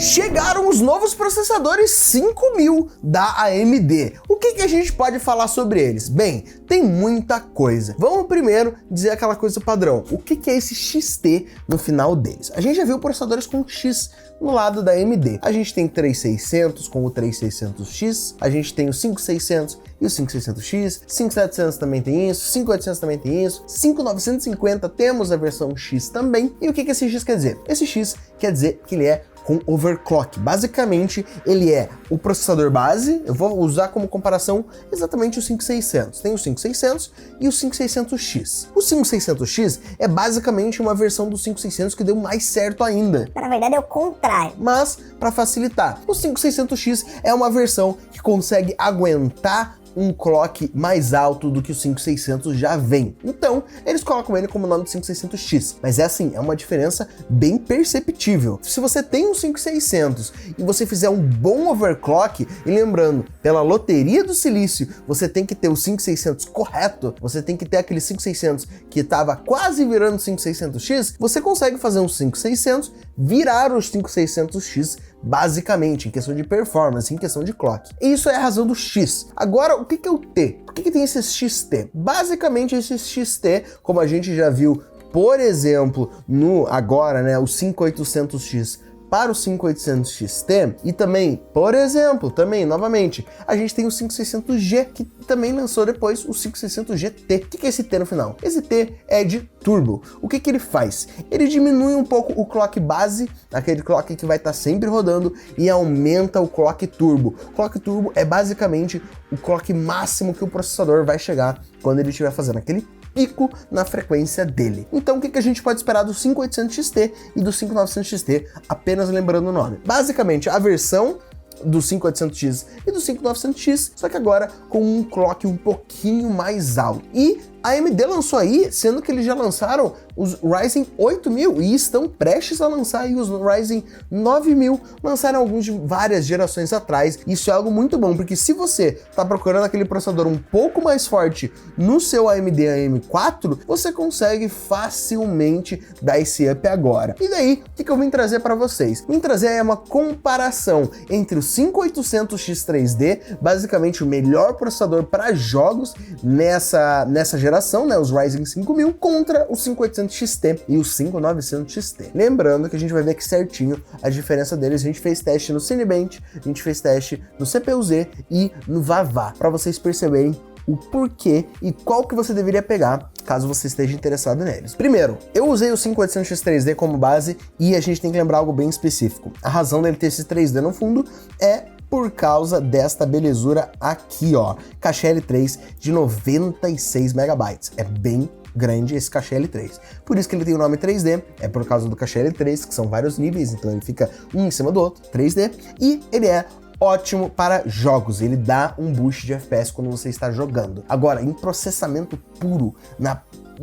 Chegaram os novos processadores 5000 da AMD. O que a gente pode falar sobre eles? Bem, tem muita coisa. Vamos primeiro dizer aquela coisa padrão. O que é esse XT no final deles? A gente já viu processadores com X no lado da AMD. A gente tem 3600 com o 3600X, a gente tem o 5600 e o 5600X, 5700 também tem isso, 5800 também tem isso, 5950 temos a versão X também. E o que esse X quer dizer? Esse X quer dizer que ele é com overclock. Basicamente, ele é o processador base. Eu vou usar como comparação exatamente o 5600. Tem o 5600 e o 5600X. O 5600X é basicamente uma versão do 5600 que deu mais certo ainda. Na verdade é o contrário. Mas, para facilitar, o 5600X é uma versão que consegue aguentar um clock mais alto do que o 5600 já vem. Então, eles colocam ele como nome de 5600X. Mas é assim, é uma diferença bem perceptível. Se você tem um 5600 e você fizer um bom overclock, e lembrando, pela loteria do silício, você tem que ter o 5600 correto, você tem que ter aquele 5600 que estava quase virando 5600X, você consegue fazer um 5600 virar os 5600X basicamente, em questão de performance, em questão de clock. E isso é a razão do X. Agora, o que é o T? Por que tem esse XT? Basicamente, esse XT, como a gente já viu, por exemplo, no agora, né, o 5800X para o 5800 XT, e também, por exemplo, novamente, a gente tem o 5600G, que também lançou depois o 5600GT. O que é esse T no final? Esse T é de turbo. O que ele faz? Ele diminui um pouco o clock base, aquele clock que vai estar sempre rodando, e aumenta o clock turbo. O clock turbo é basicamente o clock máximo que o processador vai chegar quando ele estiver fazendo aquele pico na frequência dele. Então o que a gente pode esperar do 5800 XT e do 5900 XT, apenas lembrando o nome? Basicamente, a versão do 5800X e do 5900X, só que agora com um clock um pouquinho mais alto. E a AMD lançou aí, sendo que eles já lançaram os Ryzen 8000 e estão prestes a lançar aí os Ryzen 9000, lançaram alguns de várias gerações atrás. Isso é algo muito bom, porque se você está procurando aquele processador um pouco mais forte no seu AMD AM4, você consegue facilmente dar esse up agora. E daí, o que eu vim trazer para vocês? Vim trazer aí uma comparação entre o 5800X3D, basicamente o melhor processador para jogos nessa geração, né, os Ryzen 5000, contra o 5800 XT e o 5900 XT. Lembrando que a gente vai ver aqui certinho a diferença deles. A gente fez teste no Cinebench, a gente fez teste no CPU-Z e no Vavá, para vocês perceberem o porquê e qual que você deveria pegar caso você esteja interessado neles. Primeiro, eu usei o 5800 X3D como base e a gente tem que lembrar algo bem específico. A razão dele ter esse 3D no fundo é por causa desta belezura aqui, ó, cache L3 de 96 MB. É bem grande esse cache L3. Por isso que ele tem o nome 3D, é por causa do cache L3, que são vários níveis, então ele fica um em cima do outro, 3D, e ele é ótimo para jogos, ele dá um boost de FPS quando você está jogando. Agora, em processamento puro,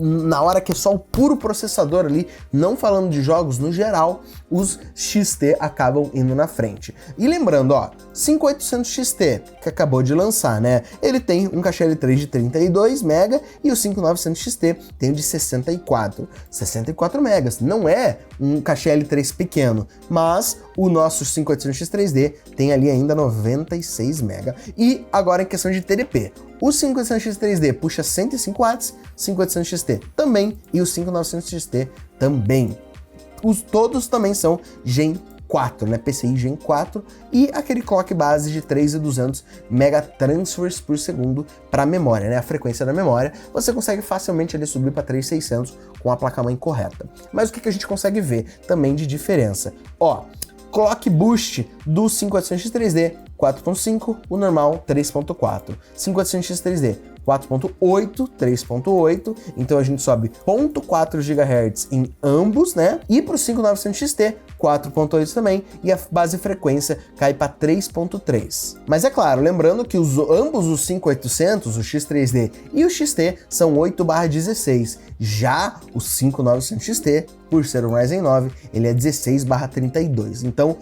na hora que é só o puro processador ali, não falando de jogos, no geral, os XT acabam indo na frente. E lembrando, ó, 5800 XT, que acabou de lançar, né? Ele tem um cache L3 de 32 MB e o 5900 XT tem o de 64 MB. Não é um cache L3 pequeno, mas o nosso 5800 X3D tem ali ainda 96 MB. E agora em questão de TDP, o 5800 X3D puxa 105 watts, 5800 XT também e o 5900 XT também. Todos também são Gen 4, né? PCI Gen 4 e aquele clock base de 3.200 megatransfers por segundo para a memória, né? A frequência da memória, você consegue facilmente ali subir para 3.600 com a placa-mãe correta. Mas o que a gente consegue ver também de diferença? Ó, clock boost do 5800 X3D 4.5, o normal 3.4. 5800 X3D 4.8, 3.8, então a gente sobe 0.4 GHz em ambos, né? E para o 5900 XT, 4.8 também, e a base frequência cai para 3.3. Mas é claro, lembrando que ambos os 5800, o X3D e o XT, são 8/16, Já o 5900 XT, por ser um Ryzen 9, ele é 16/32. Então,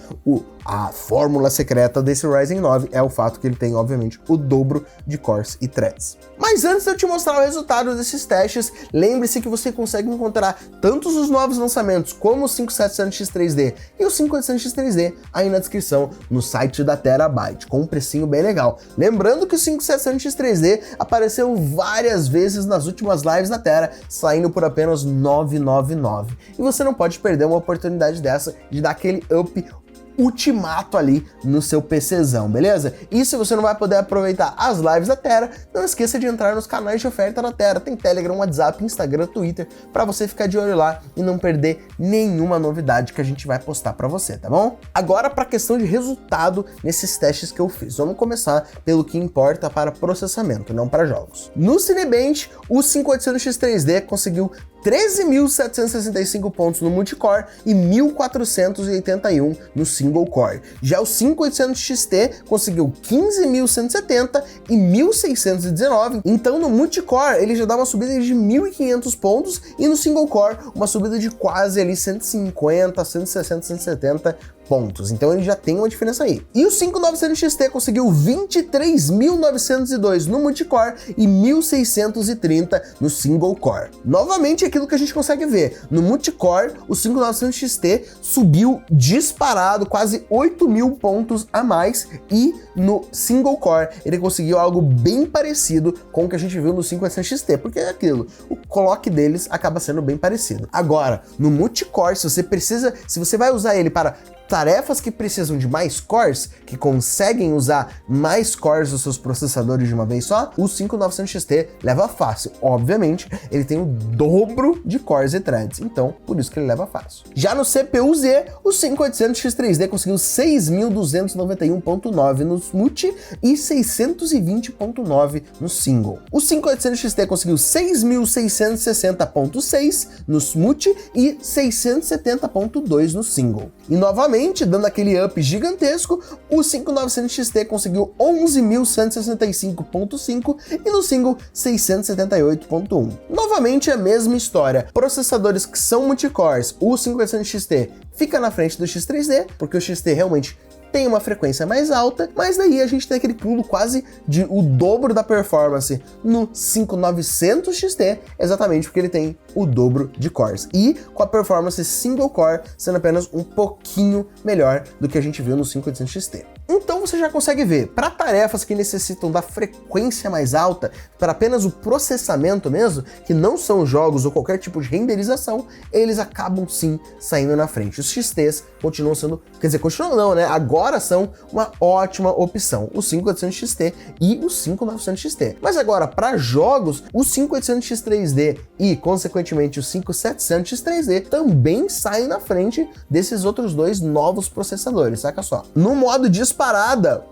a fórmula secreta desse Ryzen 9 é o fato que ele tem, obviamente, o dobro de cores e threads. Mas antes de eu te mostrar o resultado desses testes, lembre-se que você consegue encontrar tanto os novos lançamentos como o 5700X 3D e o 5800X 3D aí na descrição no site da Terabyte, com um precinho bem legal. Lembrando que o 5700X 3D apareceu várias vezes nas últimas lives da Tera, saindo por apenas R$ 999. E você não pode perder uma oportunidade dessa de dar aquele up ultimato ali no seu PCzão, beleza? E se você não vai poder aproveitar as lives da Tera, não esqueça de entrar nos canais de oferta da Tera. Tem Telegram, WhatsApp, Instagram, Twitter, para você ficar de olho lá e não perder nenhuma novidade que a gente vai postar para você, tá bom? Agora para a questão de resultado nesses testes que eu fiz. Vamos começar pelo que importa para processamento, não para jogos. No Cinebench, o 5800X 3D conseguiu 13.765 pontos no multicore e 1.481 no single core. Já o 5800 XT conseguiu 15.170 e 1.619. Então no multicore ele já dá uma subida de 1.500 pontos e no single core uma subida de quase ali 150, 160, 170 pontos. Então ele já tem uma diferença aí. E o 5900 XT conseguiu 23.902 no multicore e 1.630 no single core. Novamente aquilo que a gente consegue ver. No multicore, o 5900 XT subiu disparado quase 8.000 pontos a mais e no single core ele conseguiu algo bem parecido com o que a gente viu no 5800 XT, porque é aquilo, o clock deles acaba sendo bem parecido. Agora, no multicore, se você vai usar ele para tarefas que precisam de mais cores, que conseguem usar mais cores dos seus processadores de uma vez só, o 5900 XT leva fácil. Obviamente, ele tem o dobro de cores e threads, então por isso que ele leva fácil. Já no CPU-Z, o 5800 X 3D conseguiu 6.291.9 no multi e 620.9 no single. O 5800 XT conseguiu 6.660.6 no multi e 670.2 no single. E novamente, dando aquele up gigantesco, o 5900 XT conseguiu 11.165.5 e no single 678.1. Novamente a mesma história, processadores que são multicores, o 5800 XT fica na frente do X3D, porque o XT realmente tem uma frequência mais alta, mas daí a gente tem aquele pulo quase de o dobro da performance no 5900 XT, exatamente porque ele tem o dobro de cores. E com a performance single core sendo apenas um pouquinho melhor do que a gente viu no 5800 XT. Então você já consegue ver, para tarefas que necessitam da frequência mais alta, para apenas o processamento mesmo, que não são jogos ou qualquer tipo de renderização, eles acabam sim saindo na frente. Os XTs continuam sendo, quer dizer, continuam não, né? Agora são uma ótima opção, o 5800 XT e o 5900 XT. Mas agora, para jogos, o 5800 X 3D e, consequentemente, o 5700 X 3D também saem na frente desses outros dois novos processadores, saca só. No modo disparada,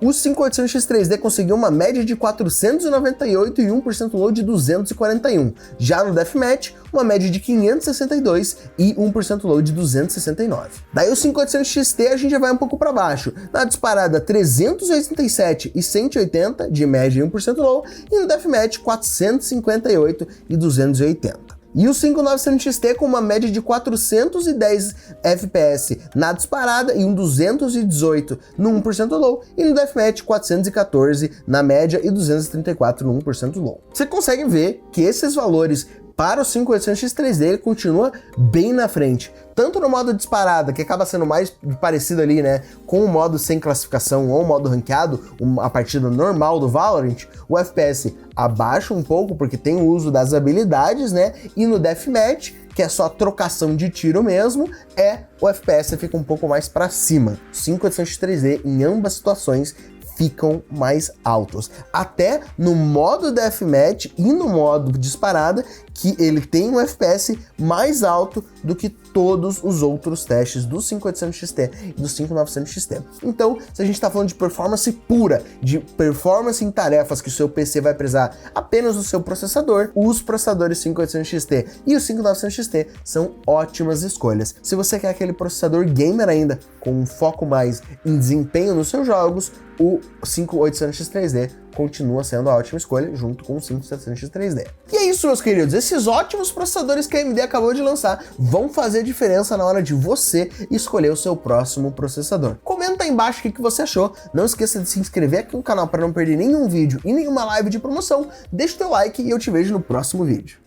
o 5800 X 3D conseguiu uma média de 498 e 1% load de 241. Já no Deathmatch, uma média de 562 e 1% load de 269. Daí o 5800 XT a gente já vai um pouco para baixo. Na disparada, 387 e 180 de média e 1% low, e no Deathmatch 458 e 280. E o 5900 XT com uma média de 410 FPS na disparada e um 218 no 1% low, e no Deathmatch 414 na média e 234 no 1% low. Você consegue ver que esses valores para o 5800 X 3D ele continua bem na frente, tanto no modo disparada, que acaba sendo mais parecido ali, né, com o modo sem classificação ou o modo ranqueado, a partida normal do Valorant, o FPS abaixa um pouco porque tem o uso das habilidades, né, e no Deathmatch, que é só trocação de tiro mesmo, o FPS fica um pouco mais para cima. 5800 X 3D em ambas situações ficam mais altos. Até no modo Deathmatch e no modo disparada, que ele tem um FPS mais alto do que todos os outros testes do 5800 XT e do 5900 XT. Então, se a gente está falando de performance pura, de performance em tarefas que o seu PC vai precisar apenas do seu processador, os processadores 5800 XT e o 5900 XT são ótimas escolhas. Se você quer aquele processador gamer ainda, com um foco mais em desempenho nos seus jogos, o 5800 X 3D continua sendo a ótima escolha junto com o 5700X 3D. E é isso, meus queridos, esses ótimos processadores que a AMD acabou de lançar vão fazer diferença na hora de você escolher o seu próximo processador. Comenta aí embaixo o que você achou, não esqueça de se inscrever aqui no canal para não perder nenhum vídeo e nenhuma live de promoção, deixa o teu like e eu te vejo no próximo vídeo.